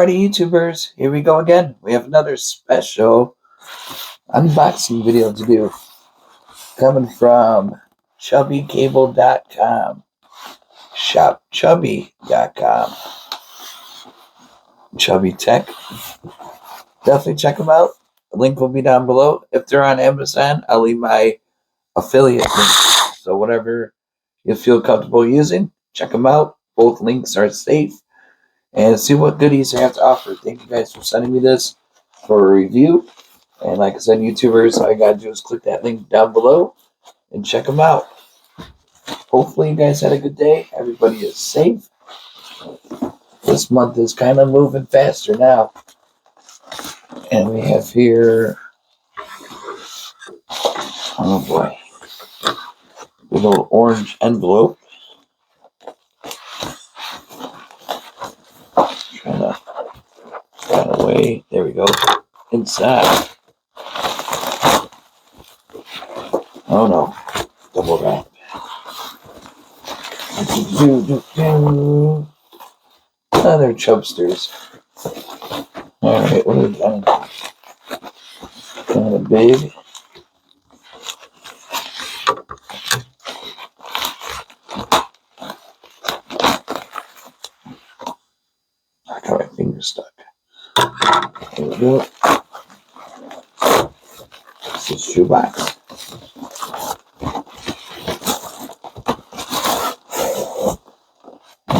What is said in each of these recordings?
Alrighty, YouTubers, here we go again. We have another special unboxing video to do. Coming from ChubbyCable.com. ShopChubby.com. Chubby Tech. Definitely check them out. The link will be down below. If they're on Amazon, I'll leave my affiliate link. So whatever you feel comfortable using, check them out. Both links are safe. And see what goodies they have to offer. Thank you guys for sending me this for a review. And like I said, YouTubers, all you gotta do is click that link down below and check them out. Hopefully you guys had a good day. Everybody is safe. This month is kind of moving faster now. And we have here, oh boy, a little orange envelope. Trying to get away. There we go. Inside. Oh no. Double wrap. Another Chubsters. Alright, what are we doing? Kind of big. I got my finger stuck. There we go. This is shoebox.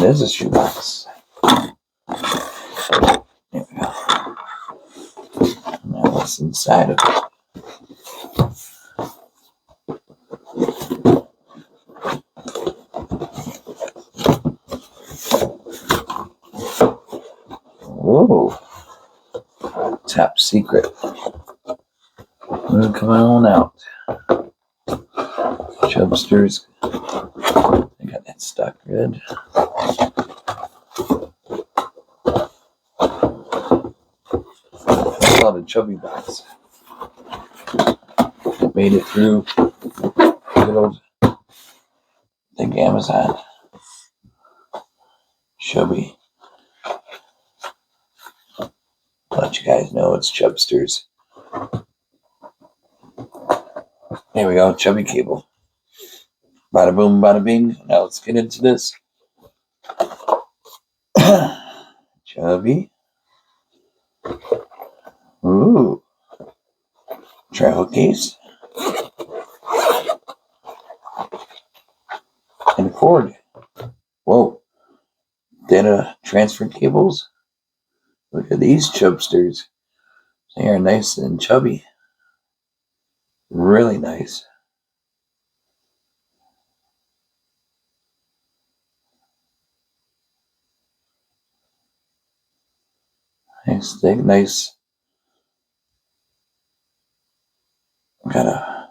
There's a shoebox. There we go. Now what's inside of it? Whoa. Top secret. We'll come on out. Chubsters. I got that stuck good. I love the Chubby box. It made it through good old think Amazon. Chubby. Let you guys know it's Chubsters. There we go, Chubby Cable. Bada boom, bada bing. Now let's get into this. Chubby. Ooh. Travel case. And a cord. Whoa. Data transfer cables. Look at these Chubsters. They are nice and chubby. Really nice. Nice, thick, nice. Gotta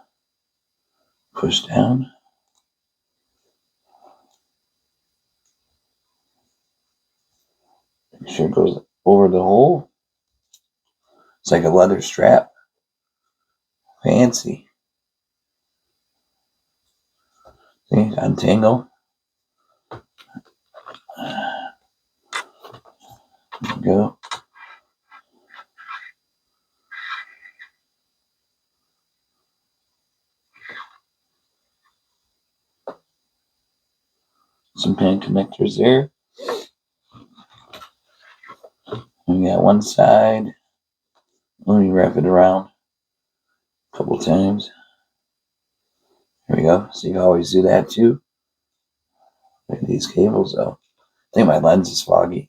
push down. Make sure it goes over the hole. It's like a leather strap. Fancy. See, untangle. There we go. Some pin connectors there. And we got one side. Let me wrap it around a couple times. Here we go. So you can always do that too. Look at these cables though. I think my lens is foggy.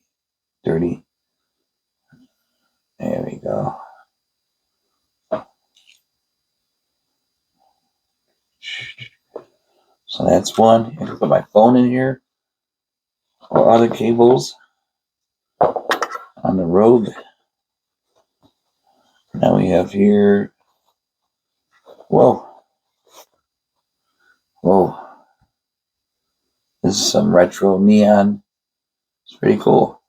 Dirty. There we go. So that's one. I can put my phone in here or other cables on the road. Now we have here. Whoa. Whoa. This is some retro neon. It's pretty cool.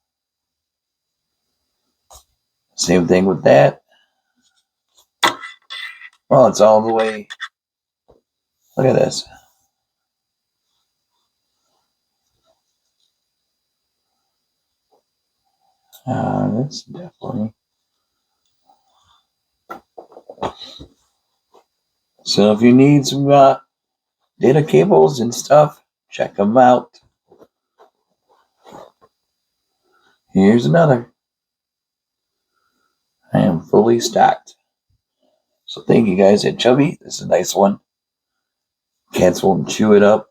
Same thing with that. Well, it's all the way. Look at this. That's definitely. So if you need some data cables and stuff, check them out. Here's another. I am fully stocked. So thank you guys at Chubby. This is a nice one. Cats won't chew it up.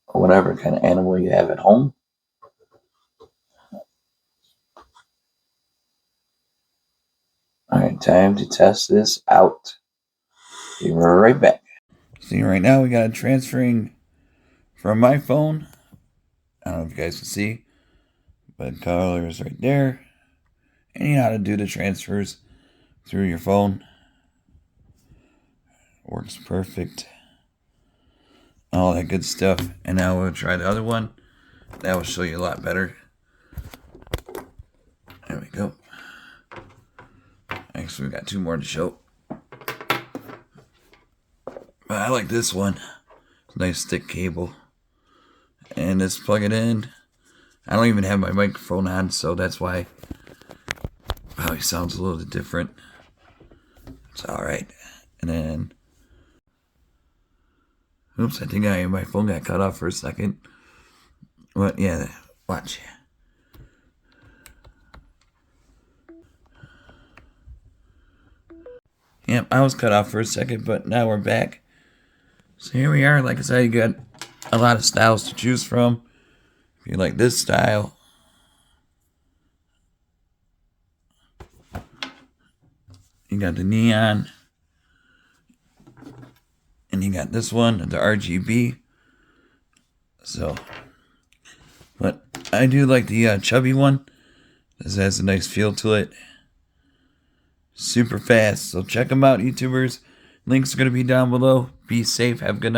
Or whatever kind of animal you have at home. Alright, time to test this out. Be right back. See, right now we got it transferring from my phone. I don't know if you guys can see, but color is right there. And you know how to do the transfers through your phone. Works perfect. All that good stuff. And now we'll try the other one. That will show you a lot better. There we go. Actually, we got two more to show. But I like this one. Nice thick cable. And let's plug it in. I don't even have my microphone on, so that's why probably sounds a little different. It's alright. And then, oops, I think my phone got cut off for a second. But yeah, watch. Yep, I was cut off for a second, but now we're back. So here we are. Like I said, you got a lot of styles to choose from. If you like this style, you got the neon, and you got this one, the RGB. So, but I do like the chubby one. This has a nice feel to it. Super fast. So check them out, YouTubers. Links are going to be down below. Be safe. Have a good night.